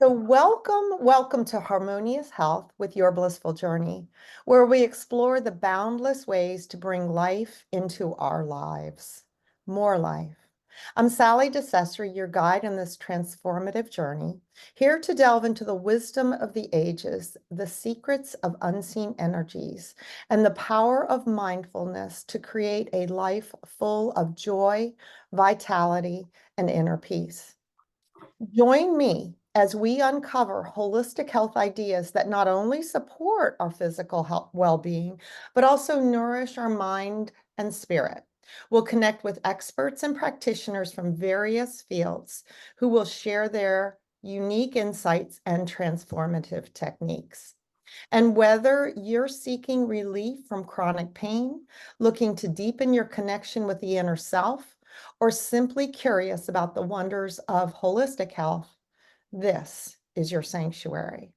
So, welcome to Harmonious Health with Your Blissful Journey, where we explore the boundless ways to bring life into our lives, more life. I'm Sally DeCesare, your guide on this transformative journey, here to delve into the wisdom of the ages, the secrets of unseen energies, and the power of mindfulness to create a life full of joy, vitality, and inner peace. Join me as we uncover holistic health ideas that not only support our physical health well-being, but also nourish our mind and spirit. We'll connect with experts and practitioners from various fields who will share their unique insights and transformative techniques. And whether you're seeking relief from chronic pain, looking to deepen your connection with the inner self, or simply curious about the wonders of holistic health, this is your sanctuary.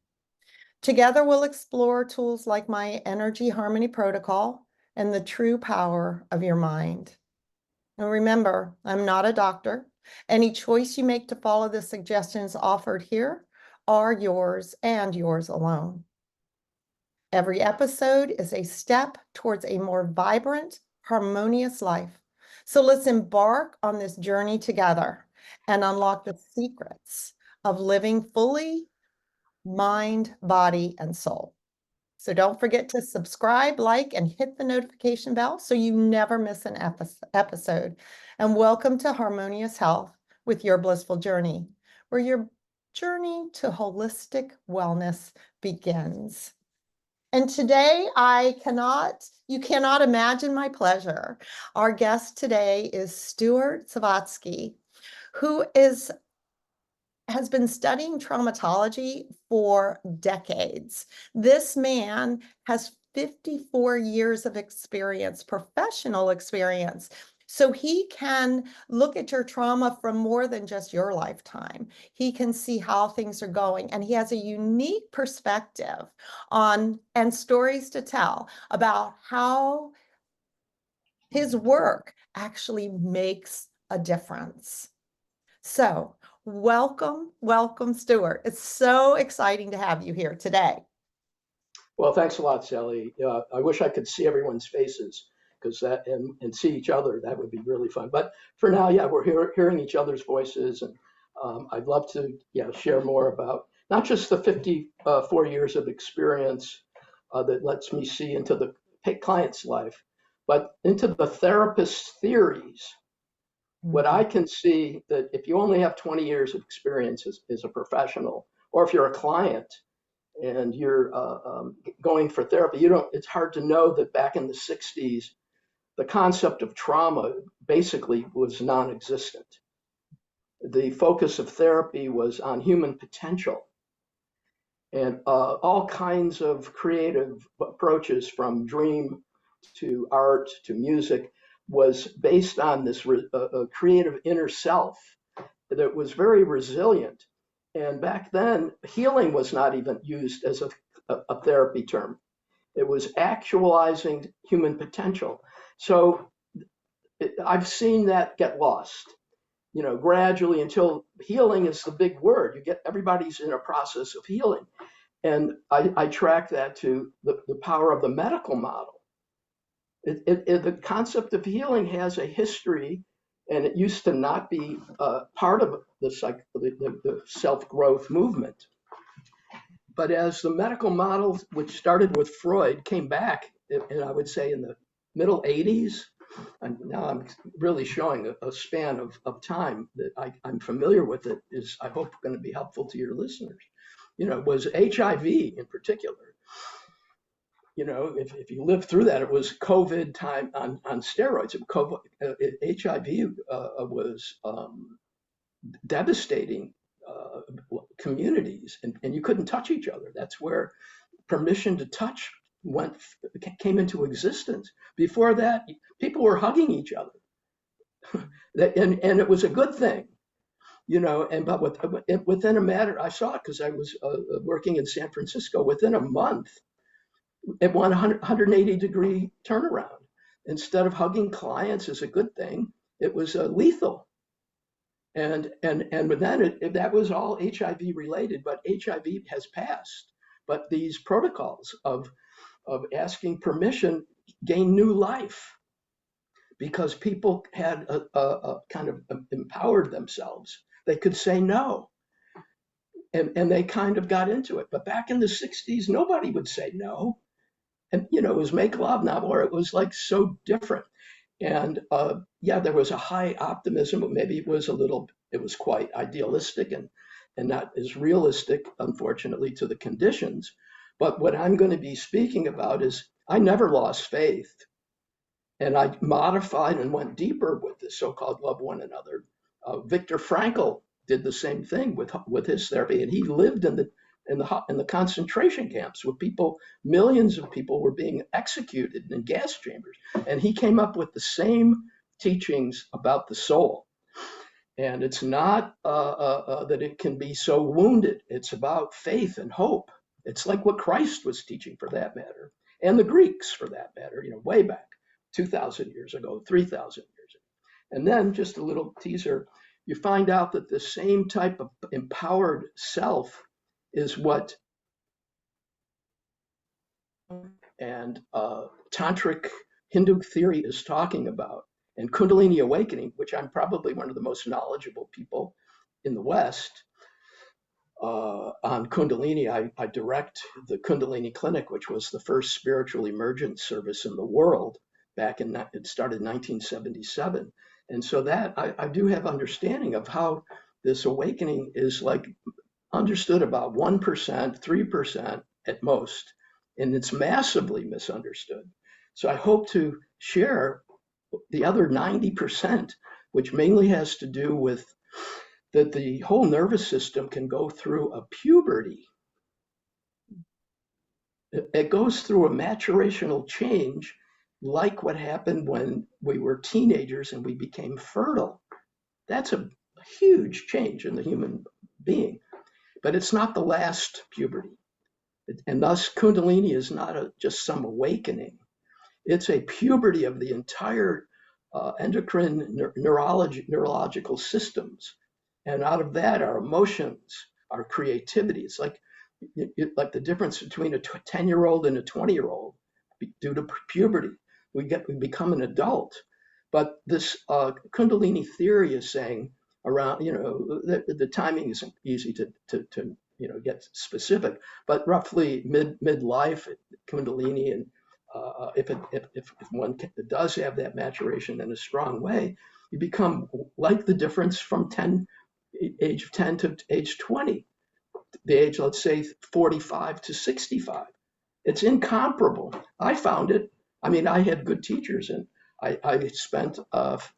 Together, we'll explore tools like my Energy Harmony Protocol and the true power of your mind. And remember, I'm not a doctor. Any choice you make to follow the suggestions offered here are yours and yours alone. Every episode is a step towards a more vibrant, harmonious life. So let's embark on this journey together and unlock the secrets of living fully, mind, body, and soul. So don't forget to subscribe, like, and hit the notification bell so you never miss an episode. And welcome to Harmonious Health with Your Blissful Journey, where your journey to holistic wellness begins. And today you cannot imagine my pleasure. Our guest today is Stuart Sovatsky, who has been studying traumatology for decades. This man has 54 years of experience, professional experience. So he can look at your trauma from more than just your lifetime. He can see how things are going, and he has a unique perspective on and stories to tell about how his work actually makes a difference. So, welcome, Stuart. It's so exciting to have you here today. Well, thanks a lot, Sally. I wish I could see everyone's faces because that and see each other. That would be really fun. But for now, yeah, we're hearing each other's voices, and I'd love to share more about not just the 54 years of experience that lets me see into the client's life, but into the therapist's theories. What Mhm. I can see that if you only have 20 years of experience as a professional, or if you're a client and you're going for therapy, you don't. It's hard to know that back in the '60s, the concept of trauma basically was non-existent. The focus of therapy was on human potential, and all kinds of creative approaches, from dream to art to music, was based on this creative inner self that was very resilient. And back then, healing was not even used as a therapy term. It was actualizing human potential. So I've seen that get lost, gradually, until healing is the big word. Everybody's in a process of healing. And I track that to the power of the medical model. The concept of healing has a history, and it used to not be part of the self-growth movement. But as the medical model, which started with Freud, came back, and I would say in the middle '80s, and now I'm really showing a span of time that I'm familiar with, it is, I hope, going to be helpful to your listeners. Was HIV in particular. If you lived through that, it was COVID time on steroids. HIV was devastating communities, and you couldn't touch each other. That's where permission to touch came into existence. Before that, people were hugging each other, and it was a good thing. Within a matter, I saw it because I was working in San Francisco. Within a month, it won 180-degree turnaround. Instead of hugging clients as a good thing, it was lethal. And then that was all HIV related, but HIV has passed. But these protocols of asking permission gained new life because people had a kind of empowered themselves. They could say no, and they kind of got into it. But back in the 60s, nobody would say no. And, it was make love now, or it was like so different. And yeah, there was a high optimism, but maybe it was quite idealistic and not as realistic, unfortunately, to the conditions. But what I'm going to be speaking about is I never lost faith. And I modified and went deeper with this so-called love one another. Viktor Frankl did the same thing with his therapy, and he lived in the concentration camps with people. Millions of people were being executed in gas chambers, and he came up with the same teachings about the soul. And it's not that it can be so wounded. It's about faith and hope. It's like what Christ was teaching, for that matter, and the Greeks, for that matter, way back 2,000 years ago, 3,000 years ago. And then just a little teaser, you find out that the same type of empowered self is what and tantric Hindu theory is talking about. And Kundalini awakening, which I'm probably one of the most knowledgeable people in the West on Kundalini. I direct the Kundalini Clinic, which was the first spiritual emergence service in the world it started in 1977. And so that I do have understanding of how this awakening is like understood about 1%, 3% at most, and it's massively misunderstood. So I hope to share the other 90%, which mainly has to do with that the whole nervous system can go through a puberty. It goes through a maturational change, like what happened when we were teenagers and we became fertile. That's a huge change in the human being, but it's not the last puberty. And thus, Kundalini is not just some awakening. It's a puberty of the entire endocrine neurological systems. And out of that, our emotions, our creativity. It's like the difference between a 10-year-old and a 20-year-old due to puberty. We become an adult. But this Kundalini theory is saying around, the timing isn't easy to get specific, but roughly midlife Kundalini, and if one does have that maturation in a strong way, you become like the difference from age of 10 to age 20, the age, let's say 45 to 65. It's incomparable. I found it. I mean, I had good teachers, and I spent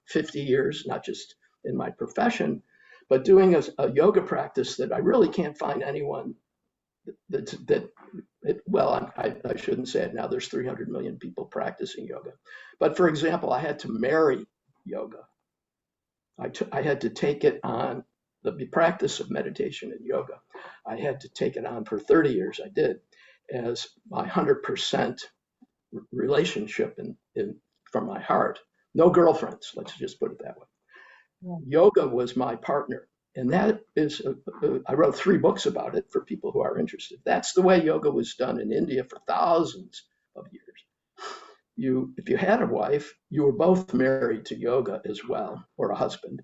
50 years, not just in my profession, but doing a yoga practice that I really can't find anyone I shouldn't say it now. There's 300 million people practicing yoga. But for example, I had to marry yoga. I had to take it on, the practice of meditation and yoga. I had to take it on for 30 years. I did, as my 100% relationship from my heart. No girlfriends, let's just put it that way. Yeah. Yoga was my partner. And that is, I wrote 3 books about it for people who are interested. That's the way yoga was done in India for thousands of years. If you had a wife, you were both married to yoga as well, or a husband.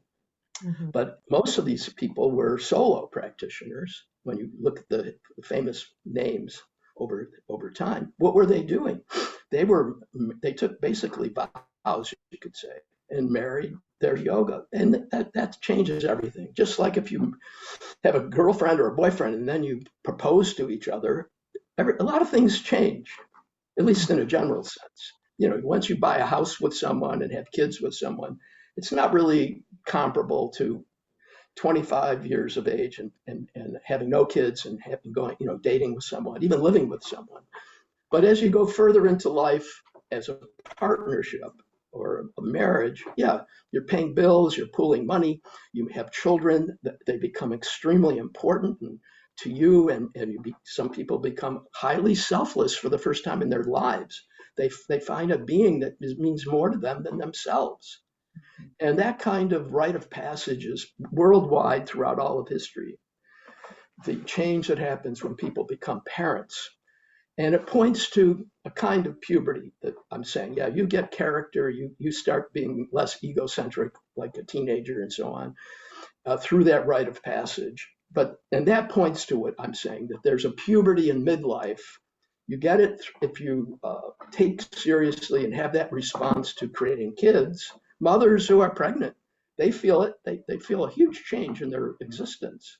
Mm-hmm. But most of these people were solo practitioners. When you look at the famous names over time, what were they doing? They took basically vows, you could say, and married their yoga. And that changes everything. Just like if you have a girlfriend or a boyfriend and then you propose to each other, a lot of things change, at least in a general sense. Once you buy a house with someone and have kids with someone, it's not really comparable to 25 years of age and having no kids and dating with someone, even living with someone. But as you go further into life as a partnership or a marriage, yeah, you're paying bills, you're pooling money, you have children, they become extremely important to you, and some people become highly selfless for the first time in their lives. They find a being that means more to them than themselves. And that kind of rite of passage is worldwide throughout all of history. The change that happens when people become parents. And it points to a kind of puberty that I'm saying, yeah, you get character, you start being less egocentric like a teenager and so on, through that rite of passage. And that points to what I'm saying, that there's a puberty in midlife. You get it if you take seriously and have that response to creating kids. Mothers who are pregnant, they feel it. They feel a huge change in their existence.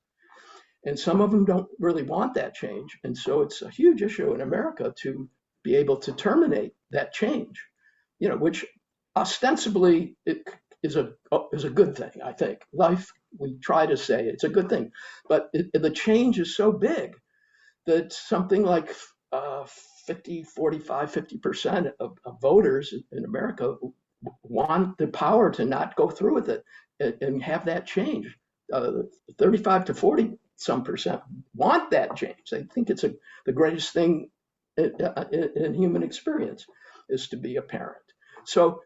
And some of them don't really want that change. And so it's a huge issue in America to be able to terminate that change, which ostensibly it is a good thing, I think. Life, we try to say it's a good thing, but the change is so big that something like 50, 45, 50% of voters in America want the power to not go through with it and have that change. 35 to 40 some percent want that change. They think it's the greatest thing in human experience is to be a parent. So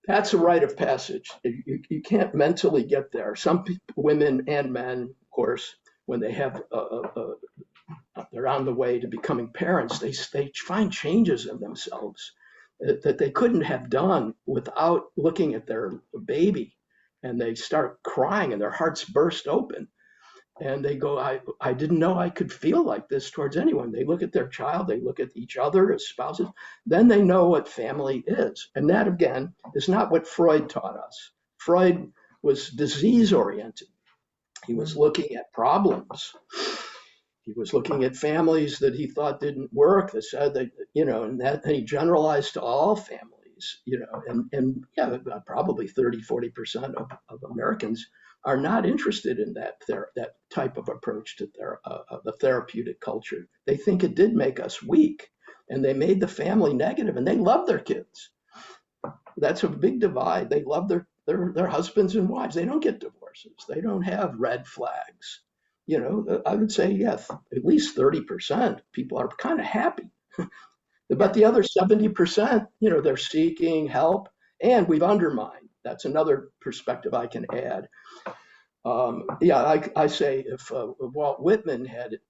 that's a rite of passage. You can't mentally get there. Some people, women and men, of course, when they have they're on the way to becoming parents, they find changes in themselves that they couldn't have done without looking at their baby, and they start crying and their hearts burst open. And they go, I didn't know I could feel like this towards anyone. They look at their child, they look at each other as spouses, then they know what family is. And that, again, is not what Freud taught us. Freud was disease oriented. He was looking at problems. He was looking at families that he thought didn't work, that said that, and he generalized to all families, and yeah, probably 30, 40% of Americans are not interested in that type of approach to the therapeutic culture. They think it did make us weak, and they made the family negative, and they love their kids. That's a big divide. They love their husbands and wives. They don't get divorces. They don't have red flags. I would say, yes, at least 30% people are kind of happy. But the other 70%, they're seeking help, and we've undermined. That's another perspective I can add. I say if Walt Whitman had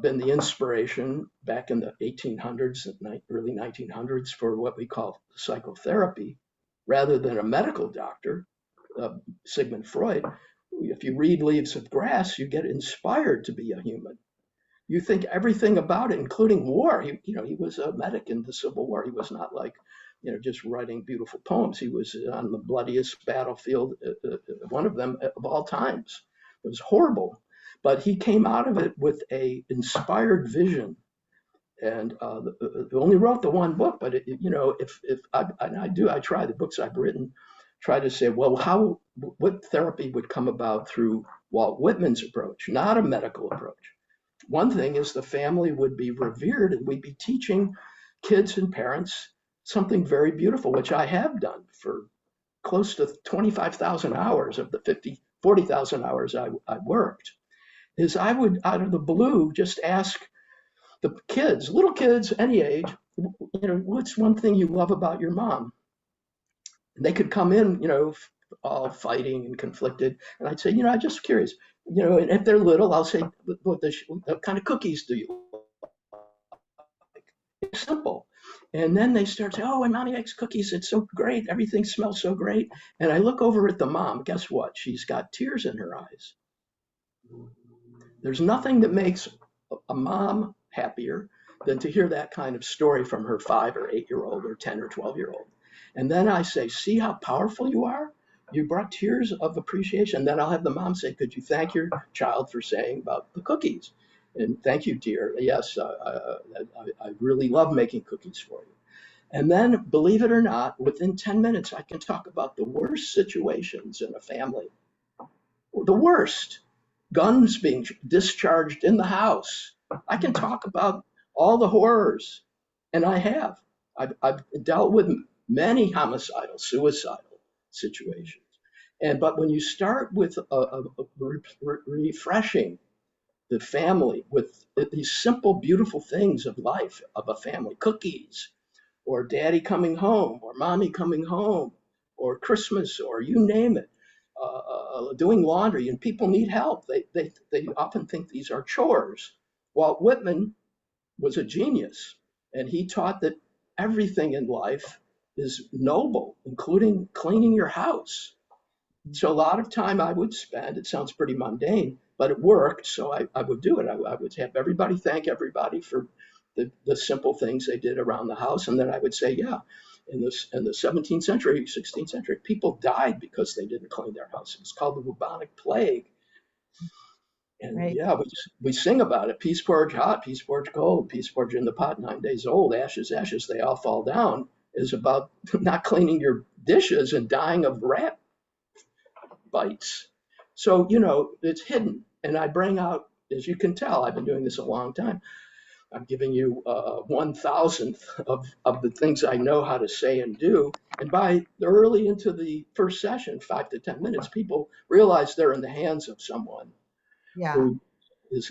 been the inspiration back in the 1800s, early 1900s for what we call psychotherapy, rather than a medical doctor, Sigmund Freud, if you read Leaves of Grass, you get inspired to be a human. You think everything about it, including war. He was a medic in the Civil War. He was not like, just writing beautiful poems. He was on the bloodiest battlefield, one of them of all times. It was horrible, but he came out of it with a inspired vision. And only wrote the one book, but I try the books I've written, try to say, well, what therapy would come about through Walt Whitman's approach, not a medical approach. One thing is the family would be revered, and we'd be teaching kids and parents something very beautiful, which I have done for close to 25,000 hours of the 40,000 hours I worked, is I would, out of the blue, just ask the kids, little kids, any age, what's one thing you love about your mom? And they could come in, all fighting and conflicted. And I'd say, I'm just curious, and if they're little, I'll say, what kind of cookies do you like? It's simple. And then they start saying, oh, and mommy makes cookies. It's so great. Everything smells so great. And I look over at the mom. Guess what? She's got tears in her eyes. There's nothing that makes a mom happier than to hear that kind of story from her 5 or 8-year-old or 10 or 12-year-old. And then I say, see how powerful you are? You brought tears of appreciation. Then I'll have the mom say, could you thank your child for saying about the cookies? And thank you, dear. Yes, I really love making cookies for you. And then, believe it or not, within 10 minutes, I can talk about the worst situations in a family. The worst. Guns being discharged in the house. I can talk about all the horrors, and I have. I've dealt with many homicidal, suicidal situations. But when you start with refreshing the family with these simple, beautiful things of life, of a family, cookies, or daddy coming home, or mommy coming home, or Christmas or you name it, doing laundry, and people need help. They often think these are chores. Walt Whitman was a genius, and he taught that everything in life is noble, including cleaning your house. So a lot of time I would spend, it sounds pretty mundane, but it worked. So I would do it. I would have everybody thank everybody for the simple things they did around the house. And then I would say, yeah, in the 17th century, 16th century, people died because they didn't clean their house. It was called the bubonic plague. And Right. yeah, we sing about it. Peas porridge hot, peas porridge cold, peas porridge in the pot 9 days old, ashes, ashes, they all fall down is about not cleaning your dishes and dying of rat bites. So, it's hidden. And I bring out, as you can tell, I've been doing this a long time. I'm giving you 1,000th of the things I know how to say and do. And by early into the first session, 5 to 10 minutes, people realize they're in the hands of someone Yeah. who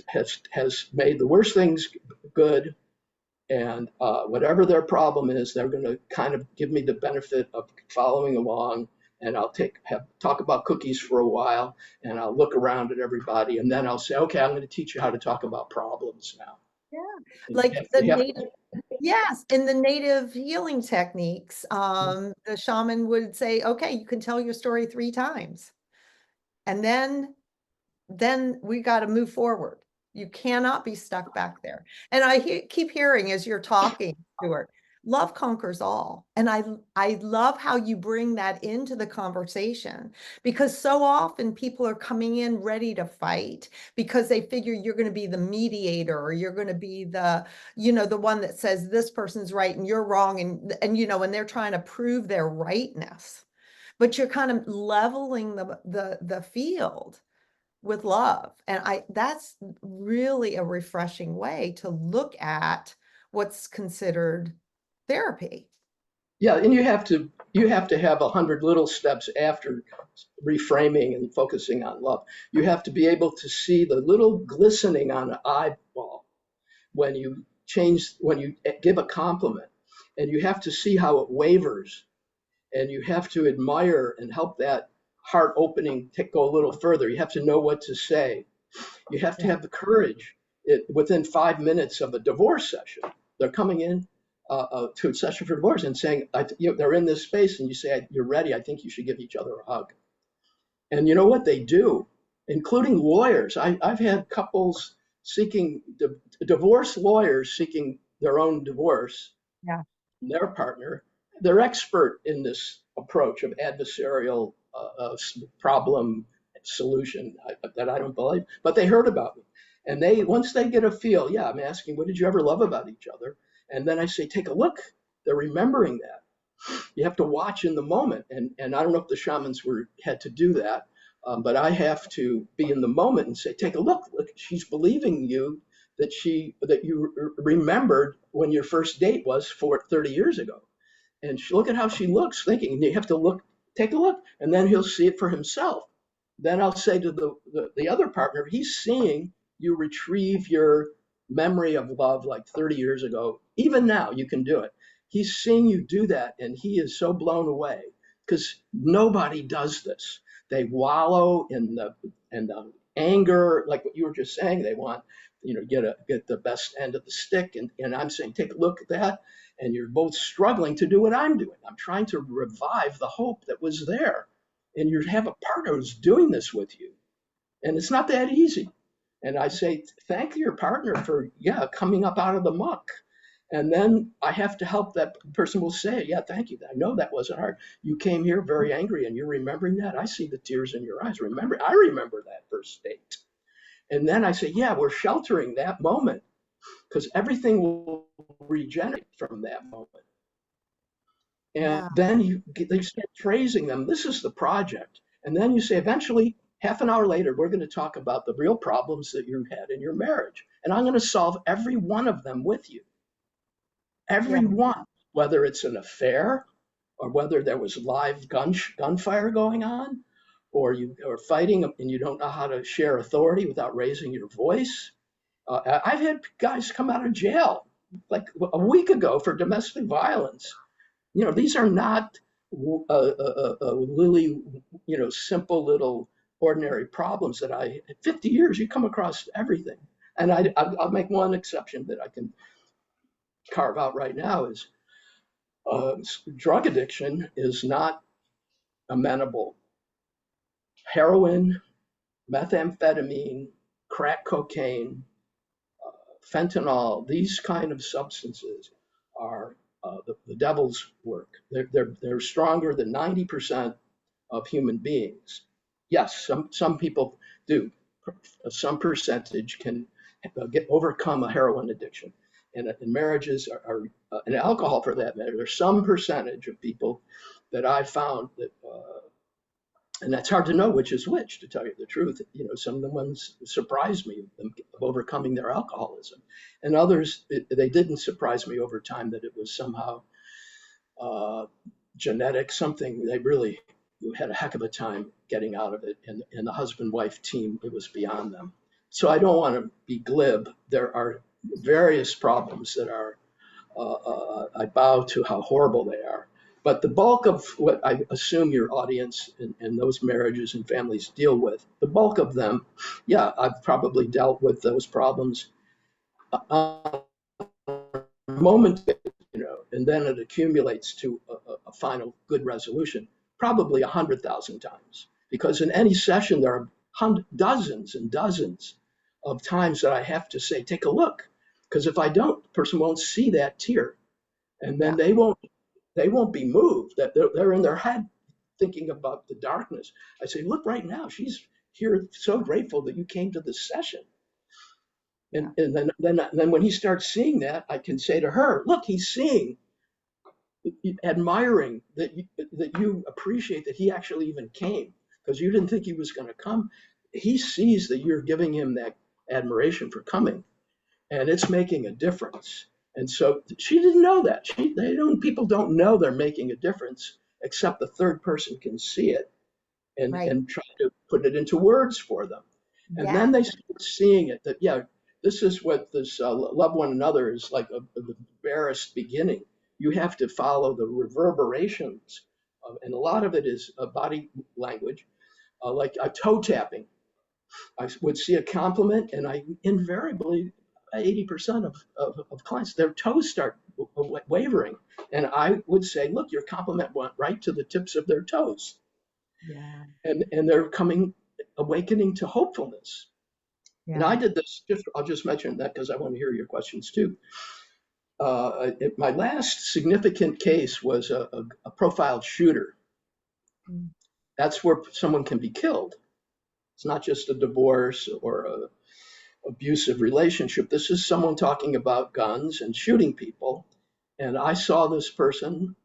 has made the worst things good, and whatever their problem is, they're going to kind of give me the benefit of following along. And I'll talk about cookies for a while, and I'll look around at everybody, and then I'll say, okay, I'm going to teach you how to talk about problems now. Yeah. And Like the you have native, yes, in the native healing techniques, the shaman would say, okay, you can tell your story 3 times. And then we got to move forward. You cannot be stuck back there. And keep hearing as you're talking, Stuart, love conquers all. And I love how you bring that into the conversation, because so often people are coming in ready to fight because they figure you're going to be the mediator, or you're going to be the one that says this person's right and you're wrong. And they're trying to prove their rightness, but you're kind of leveling the field with love. And that's really a refreshing way to look at what's considered therapy. Yeah, and you have to have 100 little steps after reframing and focusing on love. You have to be able to see the little glistening on an eyeball when you give a compliment, and you have to see how it wavers, and you have to admire and help that heart opening go a little further. You have to know what to say. You have to Yeah. have the courage. Within 5 minutes of a divorce session, they're coming in to a session for divorce and saying, they're in this space, and you say, you're ready. I think you should give each other a hug. And you know what they do, including lawyers. I've had couples seeking divorce lawyers seeking their own divorce, Yeah. their partner. They're expert in this approach of adversarial problem solution that I don't believe, but they heard about me. And once they get a feel, yeah, I'm asking, what did you ever love about each other? And then I say, take a look. They're remembering that. You have to watch in the moment. And I don't know if the shamans had to do that, but I have to be in the moment and say, take a look. Look, she's believing you that you remembered when your first date was 30 years ago. And look at how she looks, thinking. And you have to take a look, and then he'll see it for himself. Then I'll say to the other partner, he's seeing you retrieve your memory of love like 30 years ago. Even now, you can do it. He's seeing you do that, and he is so blown away because nobody does this. They wallow in the anger, like what you were just saying. They want, get the best end of the stick, and I'm saying, take a look at that, and you're both struggling to do what I'm doing. I'm trying to revive the hope that was there, and you have a partner who's doing this with you, and it's not that easy. And I say, thank your partner for, yeah, coming up out of the muck. And then I have to help that person will say, yeah, thank you. I know that wasn't hard. You came here very angry and you're remembering that. I see the tears in your eyes. I remember that first date. And then I say, yeah, we're sheltering that moment because everything will regenerate from that moment. And Yeah. then they start praising them. This is the project. And then you say, eventually, half an hour later, we're going to talk about the real problems that you had in your marriage. And I'm going to solve every one of them with you. Yeah. Every one, whether it's an affair or whether there was live gunfire going on, or you are fighting and you don't know how to share authority without raising your voice. I've had guys come out of jail like a week ago for domestic violence. These are not really, simple little ordinary problems that at 50 years, you come across everything. And I'll make one exception that I can carve out right now is uh, drug addiction is not amenable. Heroin, methamphetamine, crack cocaine, fentanyl, these kind of substances are the devil's work. They're stronger than 90% of human beings. Yes, some people do. Some percentage can overcome a heroin addiction. And marriages and alcohol for that matter, there's some percentage of people that I found that and that's hard to know which is which, to tell you the truth. Some of the ones surprised me of overcoming their alcoholism, and others they didn't surprise me over time that it was somehow uh, genetic, something they really had a heck of a time getting out of it. And the husband-wife team, it was beyond them. So I don't want to be glib. There are various problems that are I bow to how horrible they are. But the bulk of what I assume your audience and those marriages and families deal with, the bulk of them, yeah, I've probably dealt with those problems on a moment, and then it accumulates to a final good resolution, probably 100,000 times. Because in any session, there are dozens and dozens of times that I have to say, take a look. Because if I don't, the person won't see that tear, and then Yeah. they won't be moved. That they're in their head thinking about the darkness. I say, look, right now she's here, so grateful that you came to this session. Yeah. And then when he starts seeing that, I can say to her, look, he's seeing, admiring that you appreciate that he actually even came because you didn't think he was going to come. He sees that you're giving him that admiration for coming, and it's making a difference. And so she didn't know that. People don't know they're making a difference except the third person can see it Right. and try to put it into words for them. And Yeah. then they start seeing it that, yeah, this is what this love one another is like the barest beginning. You have to follow the reverberations, and a lot of it is body language, like toe tapping. I would see a compliment, and I invariably, 80% of clients, their toes start wavering. And I would say, look, your compliment went right to the tips of their toes. Yeah. And they're coming, awakening to hopefulness. And Yeah. I did this, I'll just mention that because I want to hear your questions too. My last significant case was a profiled shooter. Mm. That's where someone can be killed. It's not just a divorce or a abusive relationship. This is someone talking about guns and shooting people. And I saw this person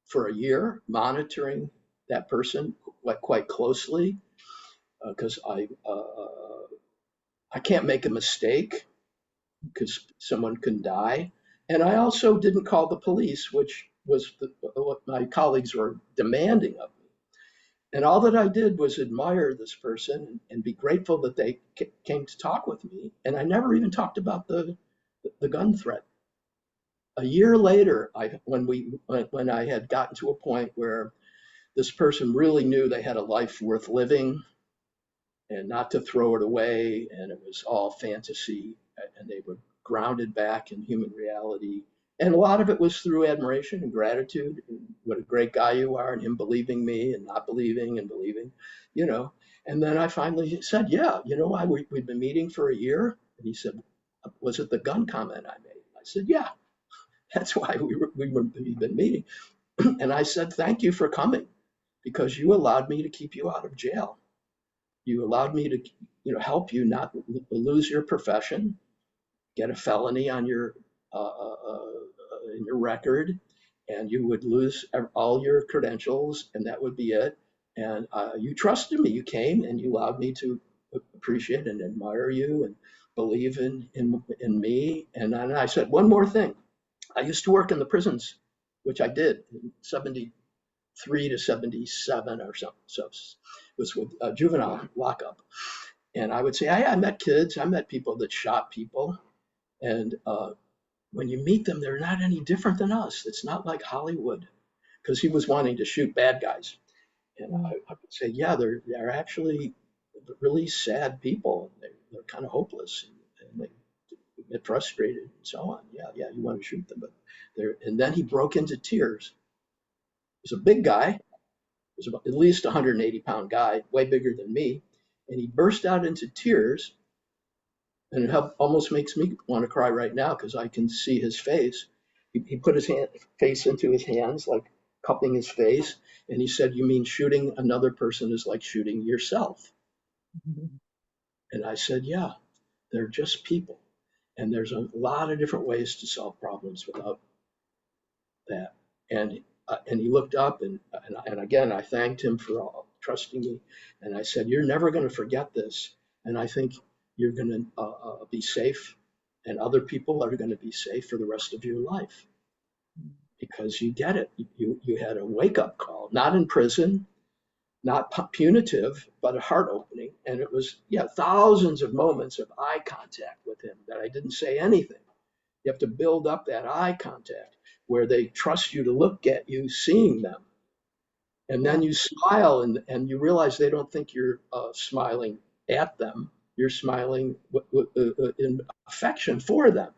for a year, monitoring that person quite closely because I can't make a mistake because someone can die. And I also didn't call the police, which was what my colleagues were demanding of me. And all that I did was admire this person and be grateful that they came to talk with me. And I never even talked about the gun threat. A year later, when I had gotten to a point where this person really knew they had a life worth living and not to throw it away, and it was all fantasy, and they were grounded back in human reality. And a lot of it was through admiration and gratitude, and what a great guy you are, and him believing me and not believing and believing, you know. And then I finally said, yeah, you know why we've been meeting for a year? And he said, was it the gun comment I made? I said, yeah, that's why we've been meeting. And I said, thank you for coming because you allowed me to keep you out of jail. You allowed me to, help you not lose your profession, get a felony on your in your record, and you would lose all your credentials, and that would be it. And you trusted me. You came, and you allowed me to appreciate and admire you and believe in me. And then I said one more thing. I used to work in the prisons, which I did in 73 to 77 or something. So it was with juvenile lockup. And I would say, I met kids, I met people that shot people. And when you meet them, they're not any different than us. It's not like Hollywood. because he was wanting to shoot bad guys. And Mm. I would say, yeah, they're actually really sad people. They're kind of hopeless, and they get frustrated and so on. Yeah, yeah, you want to shoot them, but they're. And then he broke into tears. He was a big guy. He was about, at least 180-pound guy, way bigger than me, and he burst out into tears. And it almost makes me want to cry right now because I can see his face. He put his face into his hands, like cupping his face, and he said, "You mean shooting another person is like shooting yourself?" And I said, "Yeah, they're just people, and there's a lot of different ways to solve problems without that." And he looked up, and again I thanked him for trusting me, and I said, "You're never going to forget this, and I think you're going to be safe, and other people are going to be safe for the rest of your life because you get it. You had a wake up call, not in prison, not punitive, but a heart opening, and it was thousands of moments of eye contact with him that I didn't say anything. You have to build up that eye contact where they trust you to look at you, seeing them. And Yeah. then you smile, and you realize they don't think you're smiling at them. You're smiling in affection for them.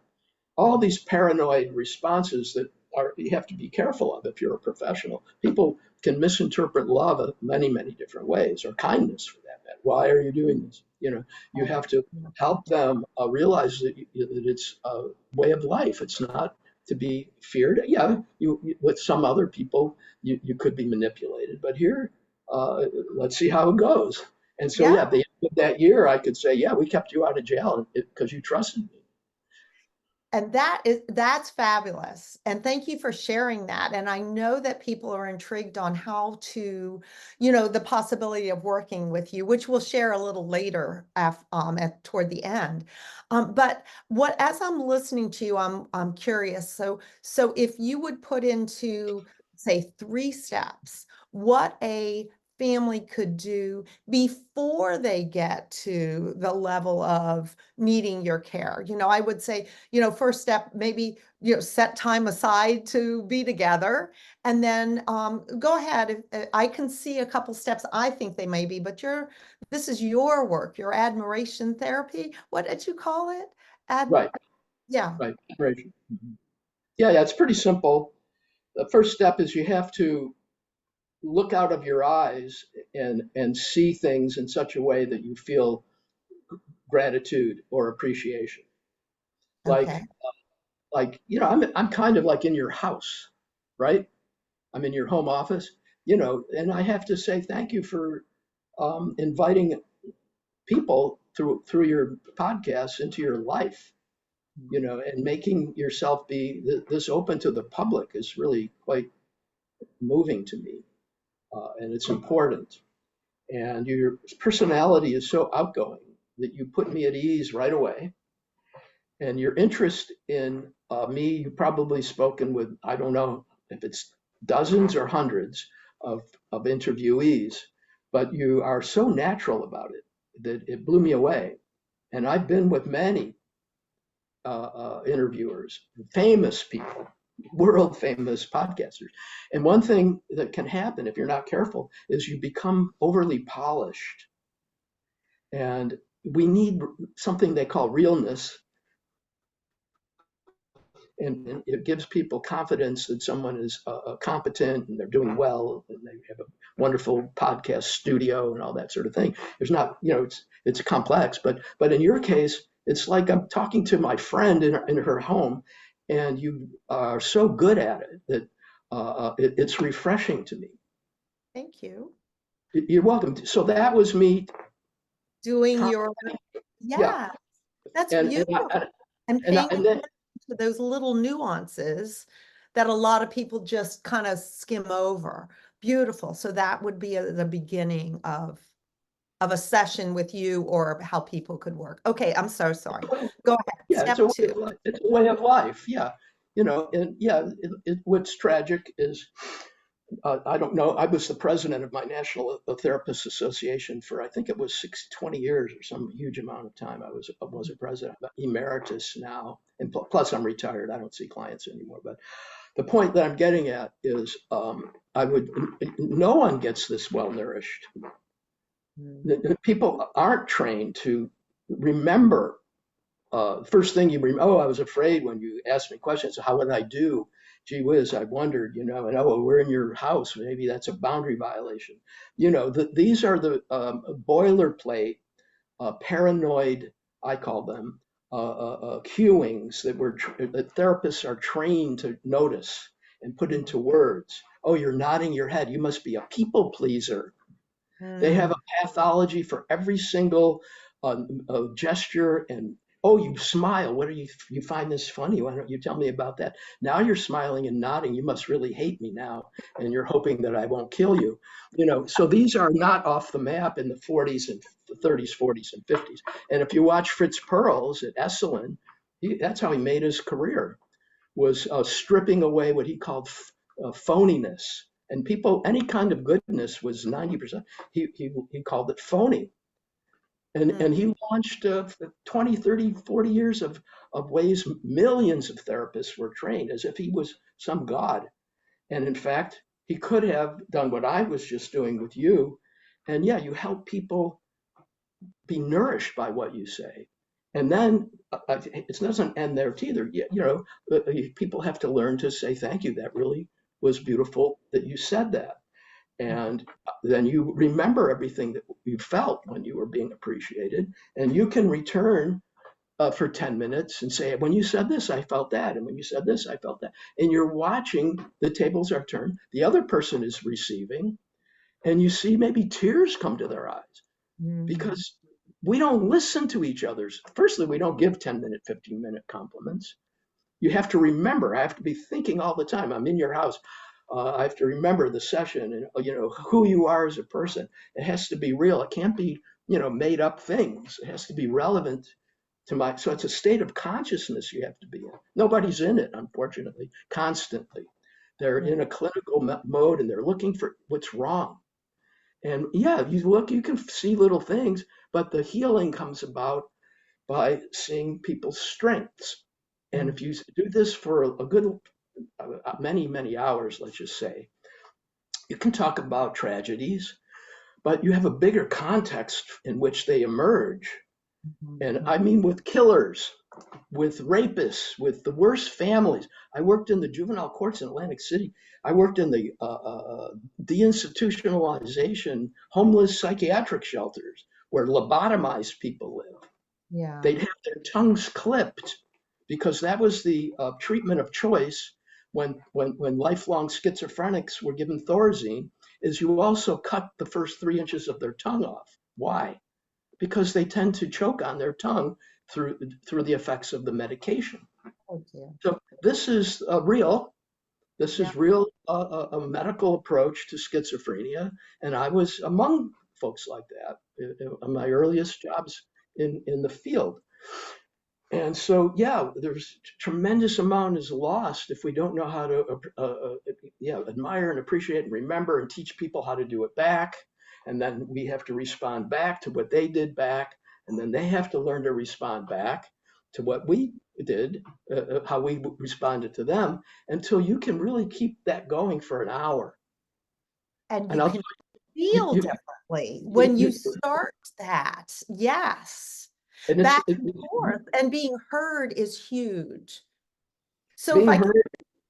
All these paranoid responses that you have to be careful of if you're a professional. People can misinterpret love in many, many different ways, or kindness for that matter. Why are you doing this? You Right. have to Yeah. help them realize that it's a way of life. It's not to be feared. Yeah, with some other people, you could be manipulated, but here, uh, let's see how it goes. And so, Yeah. yeah, at the end of that year, I could say, yeah, we kept you out of jail because you trusted me. And that's fabulous. And thank you for sharing that. And I know that people are intrigued on how to, the possibility of working with you, which we'll share a little later toward the end. But as I'm listening to you, I'm curious. So if you would put into, say, 3 steps, what a family could do before they get to the level of needing your care. I would say, first step, maybe, set time aside to be together. And then go ahead. I can see a couple steps I think they may be, but this is your work, your admiration therapy. What did you call it? Ad, Right, yeah. right. Right. Yeah, yeah, it's pretty simple. The first step is you have to look out of your eyes and see things in such a way that you feel gratitude or appreciation. Like Okay. I'm kind of like in your house, right? I'm in your home office, and I have to say thank you for inviting people through your podcast into your life, and making yourself be this open to the public is really quite moving to me, and it's important. And your personality is so outgoing that you put me at ease right away. And your interest in me, you've probably spoken with, I don't know if it's dozens or hundreds of interviewees, but you are so natural about it that it blew me away. And I've been with many interviewers, famous people, world famous podcasters. And one thing that can happen if you're not careful is you become overly polished. And we need something they call realness, and it gives people confidence that someone is competent and they're doing well and they have a wonderful podcast studio and all that sort of thing. There's not, it's complex, but in your case, it's like I'm talking to my friend in her home, and you are so good at it that it's refreshing to me. Thank you. You're welcome. So that was me. Doing your, Yeah, yeah, that's and and beautiful. I, And and, I, paying and then attention to those little nuances that a lot of people just kind of skim over. Beautiful. So that would be the beginning of a session with you or how people could work. Okay, I'm so sorry. Go ahead. yeah, Step two. it's a way of life. Yeah, and yeah, what's tragic is I don't know. I was the president of my National Therapists Association for I think it was 20 years or some huge amount of time. I was a president, but emeritus now, and plus I'm retired. I don't see clients anymore. the point that I'm getting at is no one gets this well nourished. Mm. People aren't trained to remember. First thing oh, I was afraid when you asked me questions. So how would I do? Gee whiz, I wondered, and oh, well, we're in your house. Maybe that's a boundary violation. These are the boilerplate, paranoid, I call them, cueings that therapists are trained to notice and put into words. Oh, you're nodding your head. You must be a people pleaser. They have a Mm. pathology for every single gesture. And oh, you smile. What are you find this funny? Why don't you tell me about that? Now you're smiling and nodding. You must really hate me now, and you're hoping that I won't kill you. So these are not off the map in the 40s and 30s, 40s, and 50s. And if you watch Fritz Perls at Esalen, that's how he made his career, was stripping away what he called phoniness. And people, any kind of goodness was 90%. He called it phony. And Mm. he launched 20, 30, 40 years of ways millions of therapists were trained as if he was some god. And in fact, he could have done what I was just doing with you. And yeah, you help people be nourished by what you say. And then it doesn't end there either. People have to learn to say thank you. That really was beautiful that you said that. And then you remember everything that you felt when you were being appreciated, and you can return for 10 minutes and say, when you said this, I felt that. And when you said this, I felt that. And you're watching, the tables are turned, the other person is receiving, and you see maybe tears come to their eyes Mm. because we don't listen to each other's. Firstly, we don't give 10-minute, 15-minute compliments. You have to remember, I have to be thinking all the time. I'm in your house. I have to remember the session and, who you are as a person. It has to be real. It can't be, made up things. It has to be relevant to so it's a state of consciousness you have to be in. Nobody's in it, unfortunately, constantly. They're Mm. in a clinical mode and they're looking for what's wrong. And yeah, you can see little things, but the healing comes about by seeing people's strengths. And Mm. if you do this for a good many, many hours, let's just say, you can talk about tragedies, but you have a bigger context in which they emerge. And Mhm. I mean, with killers, with rapists, with the worst families. I worked in the juvenile courts in Atlantic City. I worked in the deinstitutionalization, homeless psychiatric shelters where lobotomized people live. Yeah. They'd have their tongues clipped because that was the treatment of choice when lifelong schizophrenics were given Thorazine, is you also cut the first 3 inches of their tongue off. Why? Because they tend to choke on their tongue through the effects of the medication. Oh dear. So this is real. This Yeah. is real a medical approach to schizophrenia, and I was among folks like that in my earliest jobs in the field. And so, yeah, there's tremendous amount is lost if we don't know how to, admire and appreciate and remember and teach people how to do it back. And then we have to respond back to what they did back. And then they have to learn to respond back to what we did, how we responded to them, until you can really keep that going for an hour. And And you I'll, can you, feel you, differently when you you, start that. Yes. and Back and forth. And being heard is huge. So if being I can heard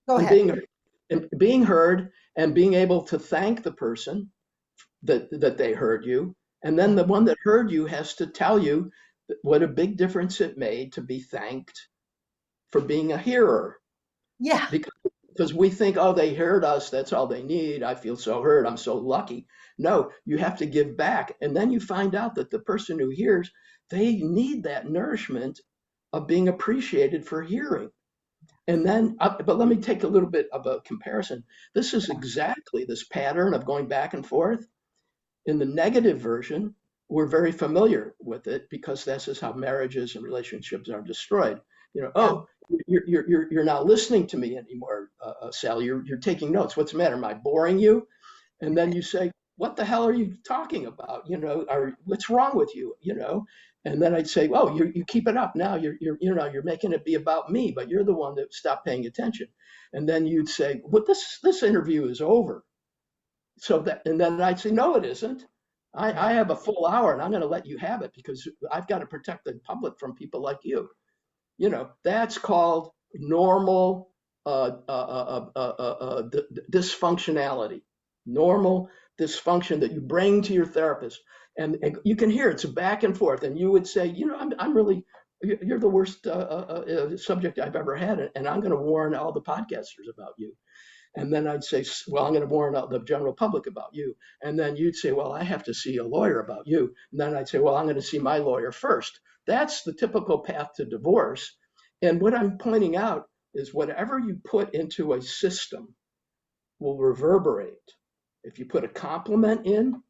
go and ahead. being heard and being able to thank the person that they heard you. And then Yeah. the one that heard you has to tell you what a big difference it made to be thanked for being a hearer. Yeah. Because we think, oh, they heard us, that's all they need. I feel so heard, I'm so lucky. No, you have to give back. And then you find out that the person who hears, they need that nourishment of being appreciated for hearing. And then, but let me take a little bit of a comparison. This is exactly this pattern of going back and forth. In the negative version, we're very familiar with it because this is how marriages and relationships are destroyed. Yeah. Oh, you're not listening to me anymore, Sally. You're taking notes. What's the matter? Am I boring you? And then you say, what the hell are you talking about? What's wrong with you? And then I'd say, oh, you keep it up now. You're making it be about me, but you're the one that stopped paying attention. And then you'd say, well, this interview is over. And then I'd say, no, it isn't. Yeah. I have a full hour and I'm going to let you have it because I've got to protect the public from people like you. That's called normal dysfunctionality, normal dysfunction that you bring to your therapist. And you can hear it's a back and forth. And you would say, I'm really, you're the worst subject I've ever had. And I'm going to warn all the podcasters about you. And then I'd say, well, I'm going to warn out the general public about you. And then you'd say, well, I have to see a lawyer about you. And then I'd say, well, I'm going to see my lawyer first. That's the typical path to divorce. And what I'm pointing out is whatever you put into a system will reverberate. If you put a compliment in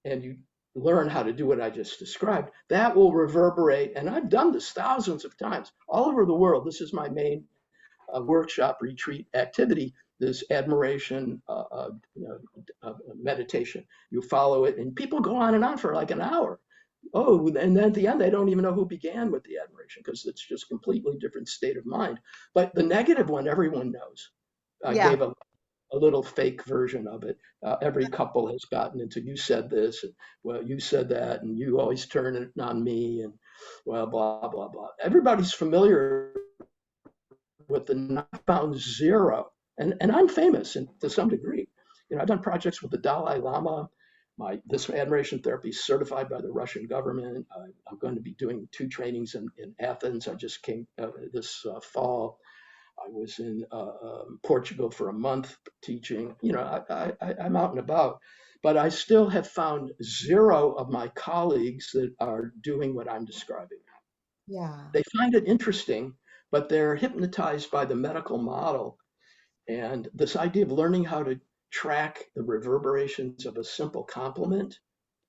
and you learn how to do what I just described, that will reverberate. And I've done this thousands of times all over the world. This is my main workshop retreat activity, this admiration meditation. You follow it, and people go on and on for like an hour. Oh, and then at the end, they don't even know who began with the admiration because it's just completely different state of mind. But the negative one, everyone knows. I Yeah. gave a little fake version of it. Every couple has gotten into, you said this, and, well, you said that, and you always turn it on me, and well, blah, blah, blah. Everybody's familiar with the not found zero. And I'm famous to some degree. I've done projects with the Dalai Lama. This admiration therapy is certified by the Russian government. I'm going to be doing 2 trainings in Athens. I just came this fall. I was in Portugal for a month teaching. I'm out and about, but I still have found zero of my colleagues that are doing what I'm describing. Yeah. They find it interesting, but they're hypnotized by the medical model. And this idea of learning how to track the reverberations of a simple compliment,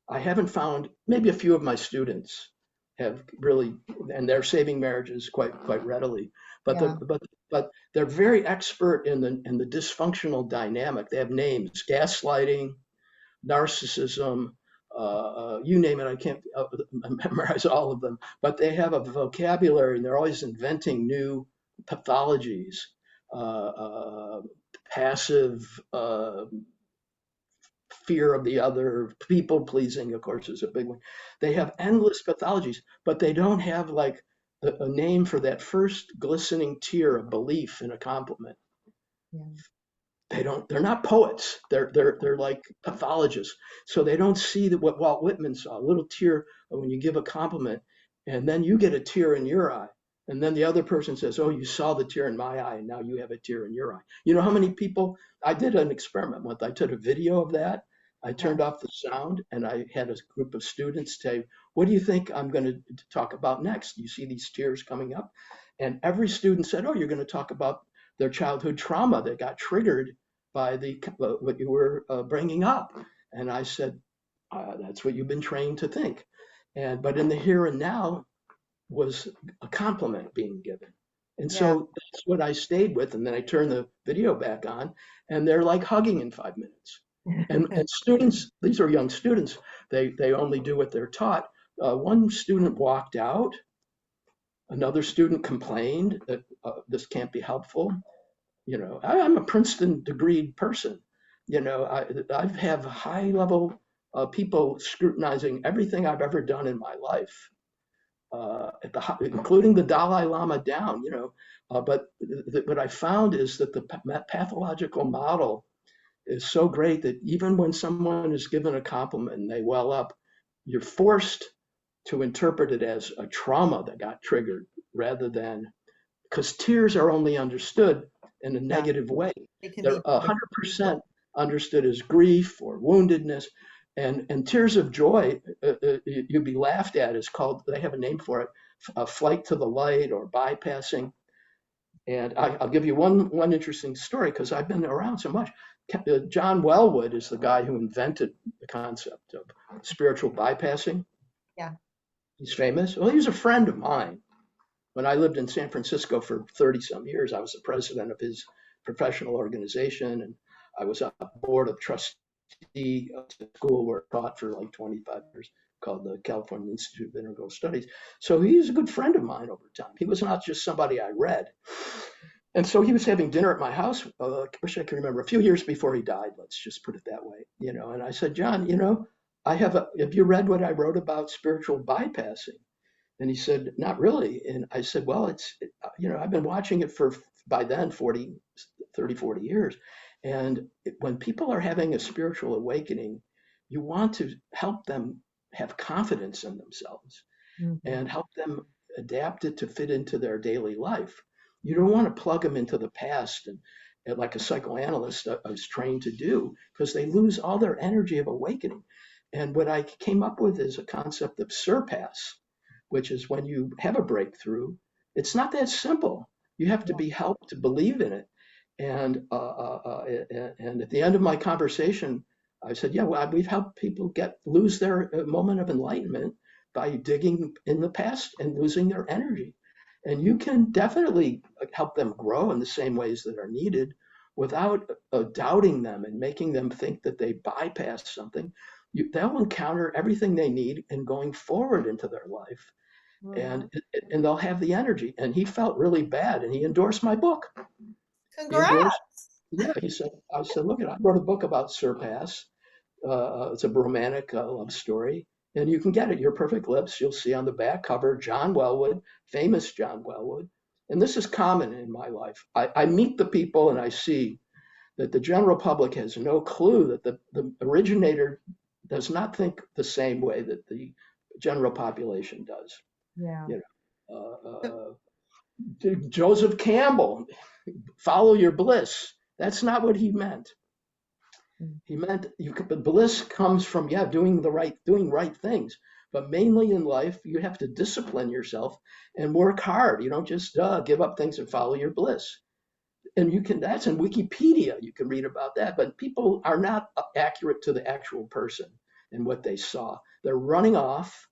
I haven't found, maybe a few of my students have really, and they're saving marriages quite readily. But Yeah. but they're very expert in the dysfunctional dynamic. They have names: gaslighting, narcissism, you name it. I can't memorize all of them, but they have a vocabulary and they're always inventing new pathologies. Passive fear of the other, people pleasing, of course, is a big one. They have endless pathologies, but they don't have like a name for that first glistening tear of belief in a compliment. Yeah. They're not poets. They're like pathologists. So they don't see what Walt Whitman saw, a little tear when you give a compliment, and then you get a tear in your eye. And then the other person says, oh, you saw the tear in my eye, and now you have a tear in your eye. You know how many people I did an experiment with? I took a video of that. I Yeah. turned off the sound and I had a group of students say, what do you think I'm going to talk about next? You see these tears coming up? And every student said, oh, you're going to talk about their childhood trauma that got triggered by what you were bringing up. And I said, that's what you've been trained to think. But in the here and now was a compliment being given. And Yeah. so that's what I stayed with. And then I turned the video back on and they're like hugging in 5 minutes. And students, these are young students, they only do what they're taught. One student walked out. Another student complained that this can't be helpful. I'm a Princeton degreed person. I have high level people scrutinizing everything I've ever done in my life, including the Dalai Lama down. But what I found is that the pathological model is so great that even when someone is given a compliment and they well up, you're forced to interpret it as a trauma that got triggered rather than, because tears are only understood in a Yeah. negative way. It can They're be. 100% understood as grief or woundedness. And tears of joy, you'd be laughed at, is called, they have a name for it, a flight to the light or bypassing. And I'll give you one interesting story because I've been around so much. John Wellwood is the guy who invented the concept of spiritual bypassing. Yeah. He's famous. Well, he was a friend of mine. When I lived in San Francisco for 30 some years, I was the president of his professional organization and I was on the board of trustees school where I taught for like 25 years called the California Institute of Integral Studies. So he's a good friend of mine over time. He was not just somebody I read. And so he was having dinner at my house. I wish I could remember, a few years before he died. Let's just put it that way, you know. And I said, John, you know, have you read what I wrote about spiritual bypassing? And he said, not really. And I said, well, you know, I've been watching it for by then 40 years. And when people are having a spiritual awakening, you want to help them have confidence in themselves Mhm. and help them adapt it to fit into their daily life. You don't want to plug them into the past and like a psychoanalyst I was trained to do, because they lose all their energy of awakening. And what I came up with is a concept of surpass, which is when you have a breakthrough, it's not that simple. You have to Yeah. be helped to believe in it. And and at the end of my conversation, I said, "Yeah, well, we've helped people lose their moment of enlightenment by digging in the past and losing their energy. And you can definitely help them grow in the same ways that are needed without doubting them and making them think that they bypass something. They'll encounter everything they need in going forward into their life, Mhm. and they'll have the energy." And he felt really bad, and he endorsed my book. He endorsed, Congrats. yeah. He said, "I said, look, I wrote a book about surpass. It's a romantic love story, and you can get it. Your Perfect Lips. You'll see on the back cover John Wellwood, famous John Wellwood. And this is common in my life. I meet the people and I see that the general public has no clue that the originator does not think the same way that the general population does. Yeah. You know, Joseph Campbell, follow your bliss. That's not what he meant. Mm. He meant bliss comes from, yeah, doing right things. But mainly in life, you have to discipline yourself and work hard. You don't just give up things and follow your bliss. And that's in Wikipedia. You can read about that. But people are not accurate to the actual person and what they saw. They're running off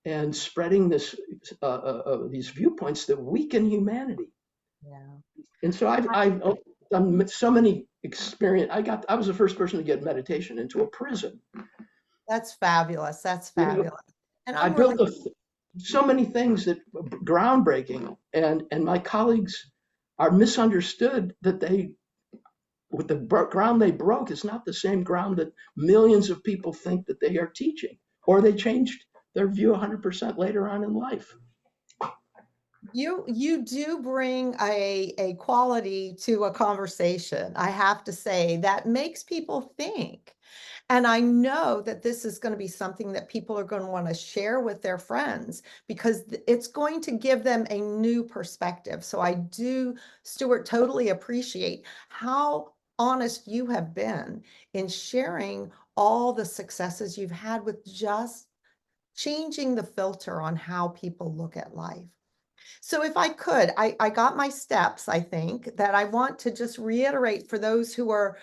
and spreading these viewpoints that weaken humanity. Yeah. And so I've done so many experience. I was the first person to get meditation into a prison. That's fabulous. That's You know, fabulous. And I I'm really, built so many things that groundbreaking, and my colleagues are misunderstood that they with the ground they broke is not the same ground that millions of people think that they are teaching, or they changed their view 100% later on in life. you do bring a quality to a conversation, I have to say, that makes people think. And I know that this is going to be something that people are going to want to share with their friends because it's going to give them a new perspective. So I do, Stuart, totally appreciate how honest you have been in sharing all the successes you've had with just changing the filter on how people look at life. So if I could, I got my steps, I think, that I want to just reiterate for those who are,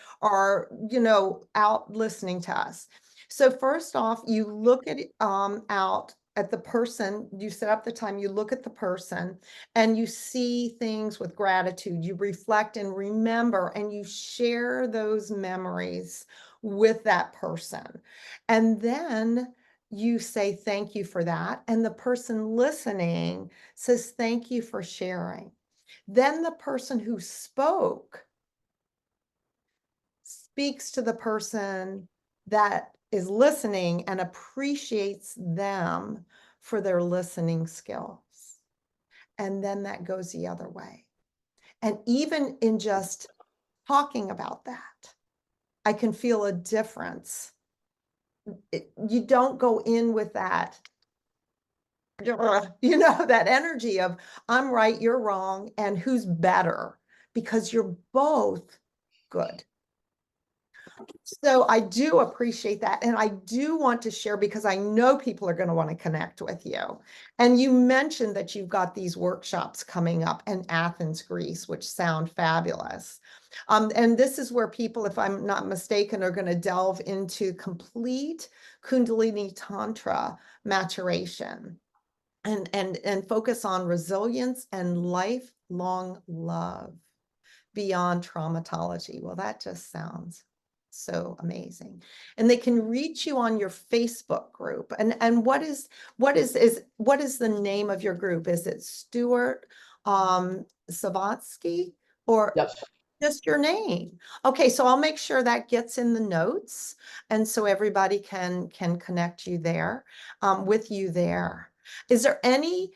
out listening to us. So first off, you look at out at the person, you set up the time, you look at the person and you see things with gratitude. You reflect and remember and you share those memories with that person. And then you say thank you for that. And the person listening says, thank you for sharing. Then the person who spoke speaks to the person that is listening and appreciates them for their listening skills. And then that goes the other way. And even in just talking about that, I can feel a difference. You don't go in with that that energy of I'm right, you're wrong, and who's better because you're both good. So I do appreciate that. And I do want to share because I know people are going to want to connect with you. And you mentioned that you've got these workshops coming up in Athens, Greece, which sound fabulous. And this is where people, if I'm not mistaken, are going to delve into complete Kundalini Tantra maturation and focus on resilience and lifelong love beyond traumatology. Well, that just sounds So amazing. And they can reach you on your Facebook group. And what is the name of your group? Is it Stuart Sovatsky or Yes. just your name? Okay, so I'll make sure that gets in the notes, and so everybody can connect you there, with you there. Is there any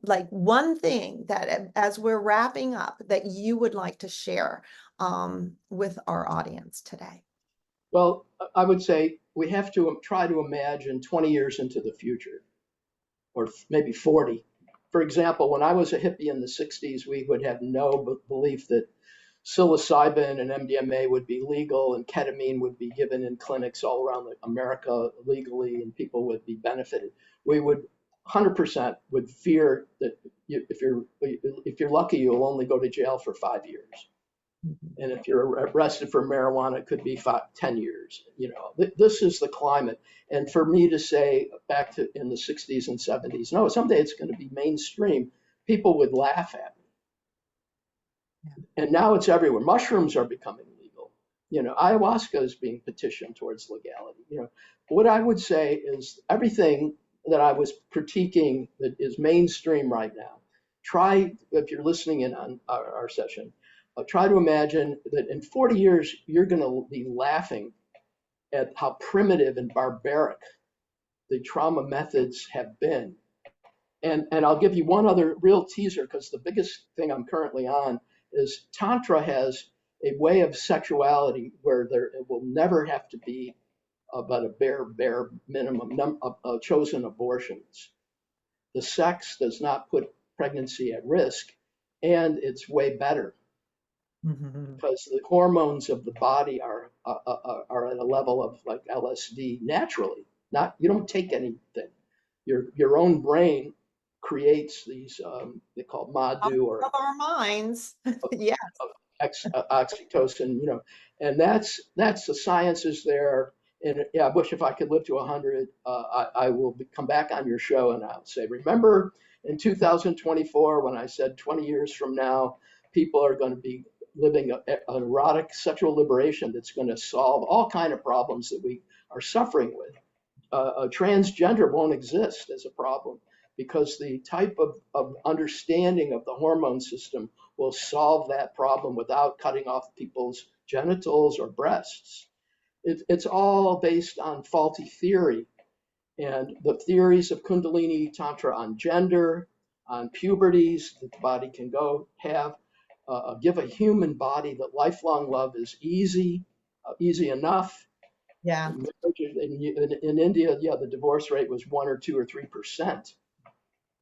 like one thing that as we're wrapping up that you would like to share with our audience today? Well, I would say we have to try to imagine 20 years into the future, or maybe 40. For example, when I was a hippie in the 60s, we would have no belief that psilocybin and MDMA would be legal and ketamine would be given in clinics all around America legally and people would be benefited. We would 100% would fear that if you're lucky, you'll only go to jail for 5 years. Mhm. And if you're arrested for marijuana, it could be 10 years. This is the climate. And for me to say back to in the 60s and 70s, no, someday it's going to be mainstream, people would laugh at me. Yeah. And now it's everywhere. Mushrooms are becoming legal. Ayahuasca is being petitioned towards legality. What I would say is everything that I was critiquing that is mainstream right now. Try, if you're listening in on our session, try to imagine that in 40 years, you're going to be laughing at how primitive and barbaric the trauma methods have been. And I'll give you one other real teaser because the biggest thing I'm currently on is Tantra has a way of sexuality where it will never have to be about a bare minimum of chosen abortions. The sex does not put pregnancy at risk, and it's way better Mhm. because the hormones of the body are at a level of like LSD naturally. Not you don't take anything. Your own brain creates these they call Of MADU or of our minds. Yeah. oxytocin, and that's the science is there. And yeah, I wish if I could live to 100, I will come back on your show and I'll say, remember in 2024 when I said 20 years from now, people are going to be living an erotic sexual liberation that's going to solve all kind of problems that we are suffering with. Transgender won't exist as a problem because the type of understanding of the hormone system will solve that problem without cutting off people's genitals or breasts. It's all based on faulty theory. And the theories of Kundalini Tantra on gender, on puberties that the body can go have, give a human body that lifelong love is easy, easy enough. Yeah. In India, yeah, the divorce rate was 1 or 2 or 3%.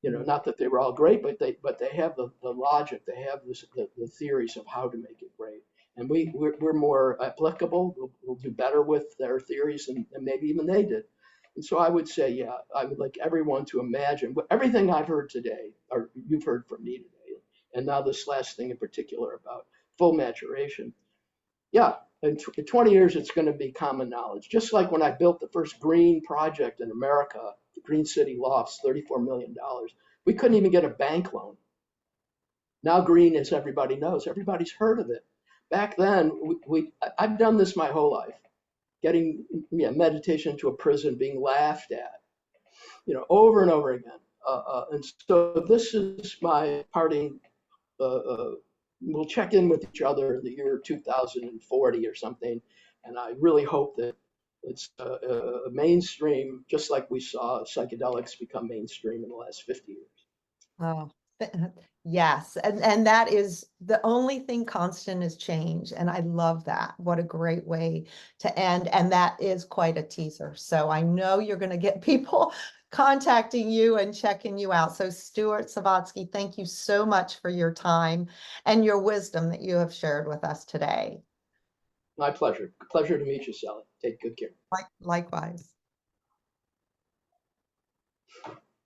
Not that they were all great, but they have the logic, they have the theories of how to make it great, and we're more applicable. We'll do better with their theories and maybe even they did. And so I would say, yeah, I would like everyone to imagine everything I've heard today, or you've heard from me today, and now this last thing in particular about full maturation. Yeah, in 20 years, it's going to be common knowledge. Just like when I built the first green project in America, the Green City Lofts, $34 million, we couldn't even get a bank loan. Now green, as everybody knows, everybody's heard of it. Back then, I've done this my whole life, getting meditation to a prison, being laughed at, over and over again. And so this is my parting we'll check in with each other in the year 2040 or something. And I really hope that it's mainstream, just like we saw psychedelics become mainstream in the last 50 years. Oh, yes. And that is the only thing constant is change. And I love that. What a great way to end. And that is quite a teaser. So I know you're going to get people contacting you and checking you out. So Stuart Sovatsky, thank you so much for your time and your wisdom that you have shared with us today. My pleasure. Pleasure to meet you, Sally. Take good care. Likewise.